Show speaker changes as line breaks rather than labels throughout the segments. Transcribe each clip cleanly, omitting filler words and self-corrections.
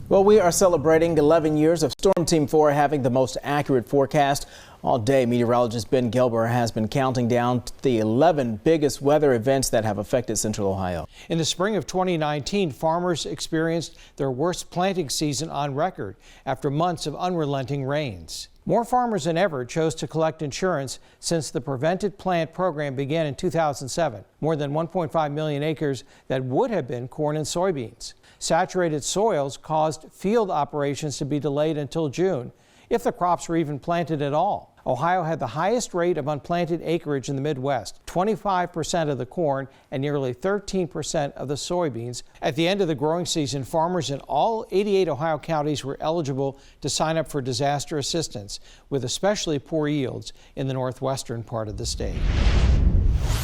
Well, we are celebrating 11 years of Storm Team 4 having the most accurate forecast. All day, meteorologist Ben Gilbert has been counting down the 11 biggest weather events that have affected Central Ohio.
In the spring of 2019, farmers experienced their worst planting season on record after months of unrelenting rains. More farmers than ever chose to collect insurance since the Prevented Plant program began in 2007. More than 1.5 million acres that would have been corn and soybeans. Saturated soils caused field operations to be delayed until June, if the crops were even planted at all. Ohio had the highest rate of unplanted acreage in the Midwest, 25% of the corn and nearly 13% of the soybeans. At the end of the growing season, farmers in all 88 Ohio counties were eligible to sign up for disaster assistance, with especially poor yields in the northwestern part of the state.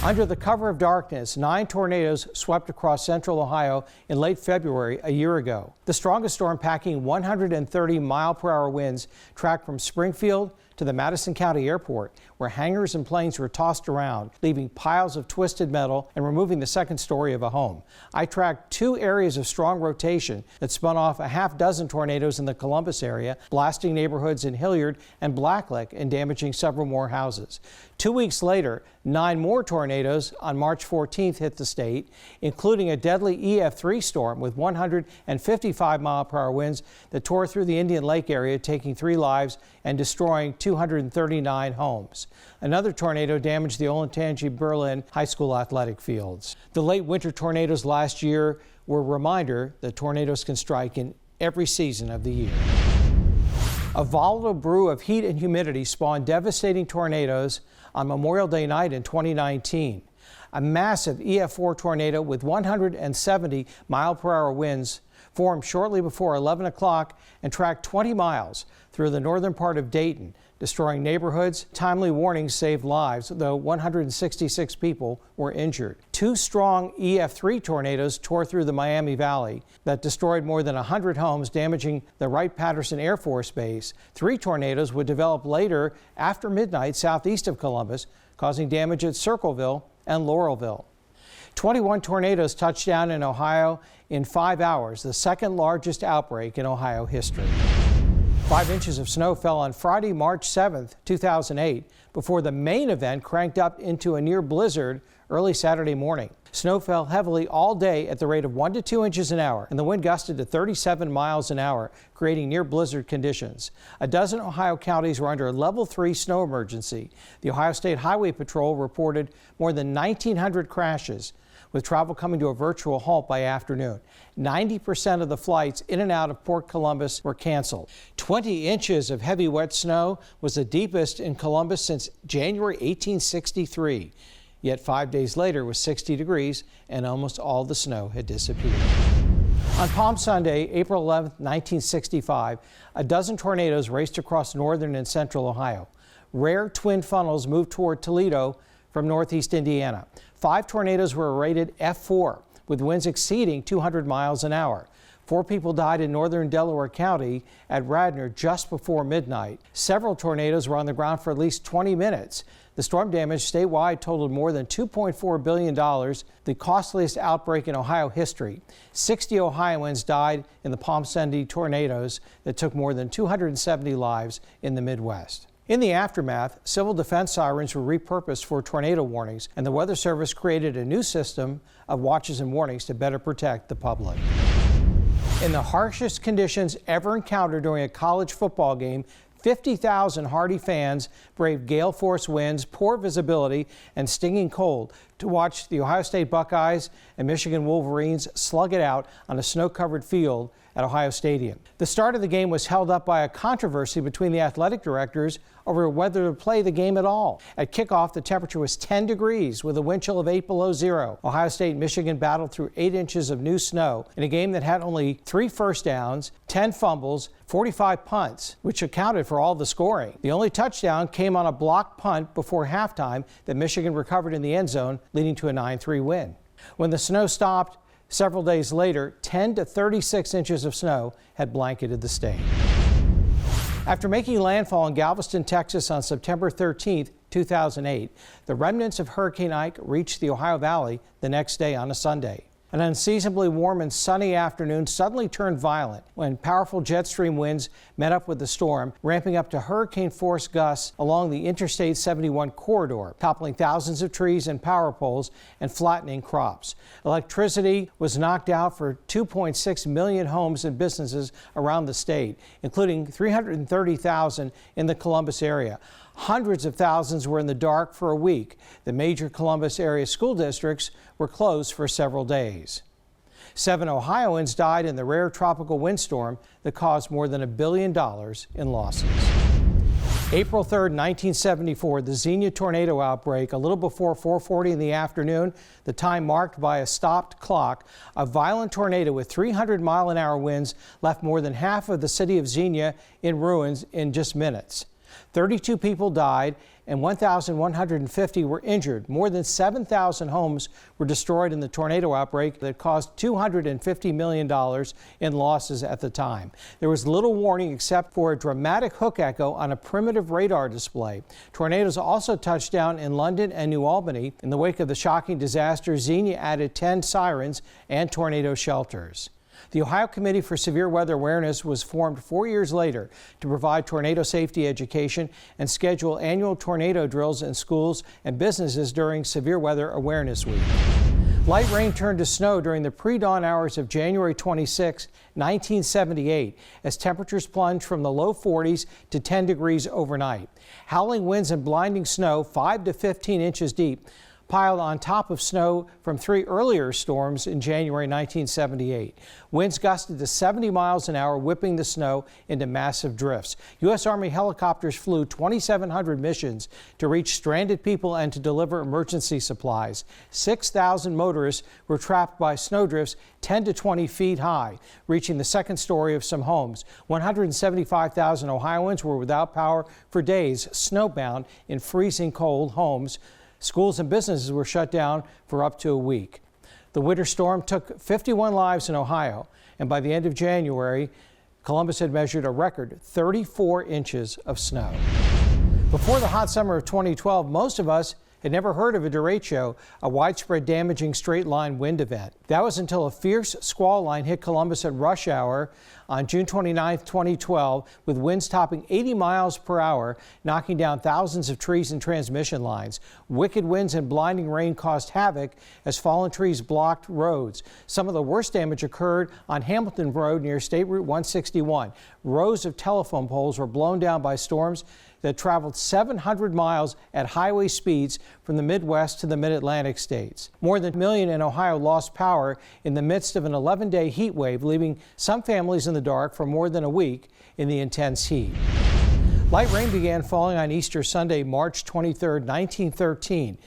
Under the cover of darkness, 9 tornadoes swept across central Ohio in late February a year ago. The strongest storm, packing 130-mile-per-hour winds, tracked from Springfield to the Madison County Airport, where hangars and planes were tossed around, leaving piles of twisted metal and removing the second story of a home. I tracked 2 areas of strong rotation that spun off a half-dozen tornadoes in the Columbus area, blasting neighborhoods in Hilliard and Blacklick and damaging several more houses. 2 weeks later, 9 more tornadoes on March 14th hit the state, including a deadly EF3 storm with 155-mile-per-hour winds that tore through the Indian Lake area, taking 3 lives and destroying 239 homes. Another tornado damaged the Olentangy Berlin High School athletic fields. The late winter tornadoes last year were a reminder that tornadoes can strike in every season of the year. A volatile brew of heat and humidity spawned devastating tornadoes on Memorial Day night in 2019. A massive EF4 tornado with 170-mile-per-hour winds formed shortly before 11 o'clock and tracked 20 miles through the northern part of Dayton, destroying neighborhoods. Timely warnings saved lives, though 166 people were injured. 2 strong EF3 tornadoes tore through the Miami Valley that destroyed more than 100 homes, damaging the Wright-Patterson Air Force Base. 3 tornadoes would develop later after midnight southeast of Columbus, causing damage at Circleville and Laurelville. 21 tornadoes touched down in Ohio in 5 hours, the second largest outbreak in Ohio history. 5 inches of snow fell on Friday, March 7th, 2008, before the main event cranked up into a near blizzard early Saturday morning. Snow fell heavily all day at the rate of 1 to 2 inches an hour, and the wind gusted to 37 miles an hour, creating near blizzard conditions. A dozen Ohio counties were under a level 3 snow emergency. The Ohio State Highway Patrol reported more than 1,900 crashes, with travel coming to a virtual halt by afternoon. 90% of the flights in and out of Port Columbus were canceled. 20 inches of heavy wet snow was the deepest in Columbus since January 1863. Yet 5 days later it was 60 degrees and almost all the snow had disappeared. On Palm Sunday, April 11, 1965, a dozen tornadoes raced across northern and central Ohio. Rare twin funnels moved toward Toledo from northeast Indiana. 5 tornadoes were rated F4, with winds exceeding 200 miles an hour. 4 people died in northern Delaware County at Radnor just before midnight. Several tornadoes were on the ground for at least 20 minutes. The storm damage statewide totaled more than $2.4 billion, the costliest outbreak in Ohio history. 60 Ohioans died in the Palm Sunday tornadoes that took more than 270 lives in the Midwest. In the aftermath, civil defense sirens were repurposed for tornado warnings, and the Weather Service created a new system of watches and warnings to better protect the public. In the harshest conditions ever encountered during a college football game, 50,000 hardy fans braved gale force winds, poor visibility, and stinging cold to watch the Ohio State Buckeyes and Michigan Wolverines slug it out on a snow-covered field at Ohio Stadium. The start of the game was held up by a controversy between the athletic directors over whether to play the game at all. At kickoff, the temperature was 10 degrees with a wind chill of 8 below zero. Ohio State and Michigan battled through 8 inches of new snow in a game that had only 3 first downs, 10 fumbles, 45 punts, which accounted for all the scoring. The only touchdown came on a blocked punt before halftime that Michigan recovered in the end zone, leading to a 9-3 win. When the snow stopped several days later, 10 to 36 inches of snow had blanketed the state. After making landfall in Galveston, Texas on September 13, 2008, the remnants of Hurricane Ike reached the Ohio Valley the next day on a Sunday. An unseasonably warm and sunny afternoon suddenly turned violent when powerful jet stream winds met up with the storm, ramping up to hurricane-force gusts along the Interstate 71 corridor, toppling thousands of trees and power poles and flattening crops. Electricity was knocked out for 2.6 million homes and businesses around the state, including 330,000 in the Columbus area. Hundreds of thousands were in the dark for a week. The major Columbus area school districts were closed for several days. 7 Ohioans died in the rare tropical windstorm that caused more than $1 billion in losses. April 3, 1974, the Xenia tornado outbreak, a little before 4:40 in the afternoon, the time marked by a stopped clock. A violent tornado with 300-mile-an-hour winds left more than half of the city of Xenia in ruins in just minutes. 32 people died and 1,150 were injured. More than 7,000 homes were destroyed in the tornado outbreak that caused $250 million in losses at the time. There was little warning except for a dramatic hook echo on a primitive radar display. Tornadoes also touched down in London and New Albany. In the wake of the shocking disaster, Xenia added 10 sirens and tornado shelters. The Ohio Committee for Severe Weather Awareness was formed 4 years later to provide tornado safety education and schedule annual tornado drills in schools and businesses during Severe Weather Awareness Week. Light rain turned to snow during the pre-dawn hours of January 26, 1978, as temperatures plunged from the low 40s to 10 degrees overnight. Howling winds and blinding snow, 5 to 15 inches deep, piled on top of snow from 3 earlier storms in January 1978. Winds gusted to 70 miles an hour, whipping the snow into massive drifts. U.S. Army helicopters flew 2,700 missions to reach stranded people and to deliver emergency supplies. 6,000 motorists were trapped by snowdrifts 10 to 20 feet high, reaching the second story of some homes. 175,000 Ohioans were without power for days, snowbound in freezing cold homes. Schools and businesses were shut down for up to a week. The winter storm took 51 lives in Ohio, and by the end of January, Columbus had measured a record 34 inches of snow. Before the hot summer of 2012, most of us had never heard of a derecho, a widespread damaging straight-line wind event. That was until a fierce squall line hit Columbus at rush hour on June 29, 2012, with winds topping 80 miles per hour, knocking down thousands of trees and transmission lines. Wicked winds and blinding rain caused havoc as fallen trees blocked roads. Some of the worst damage occurred on Hamilton Road near State Route 161. Rows of telephone poles were blown down by storms that traveled 700 miles at highway speeds from the Midwest to the Mid-Atlantic states. More than 1 million in Ohio lost power in the midst of an 11-day heat wave, leaving some families in the dark for more than a week in the intense heat. Light rain began falling on Easter Sunday, March 23, 1913.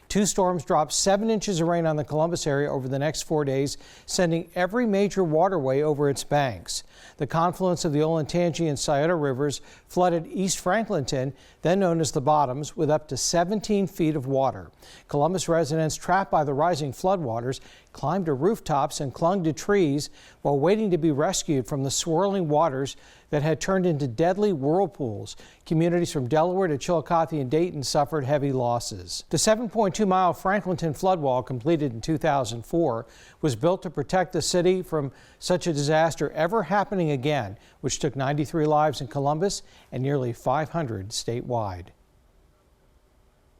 2 storms dropped 7 inches of rain on the Columbus area over the next 4 days, sending every major waterway over its banks. The confluence of the Olentangy and Scioto rivers flooded East Franklinton, then known as the Bottoms, with up to 17 feet of water. Columbus residents trapped by the rising floodwaters climbed to rooftops and clung to trees while waiting to be rescued from the swirling waters that had turned into deadly whirlpools. Communities from Delaware to Chillicothe and Dayton suffered heavy losses. The 7.2-mile Franklinton flood wall, completed in 2004, was built to protect the city from such a disaster ever happening again, which took 93 lives in Columbus and nearly 500 statewide.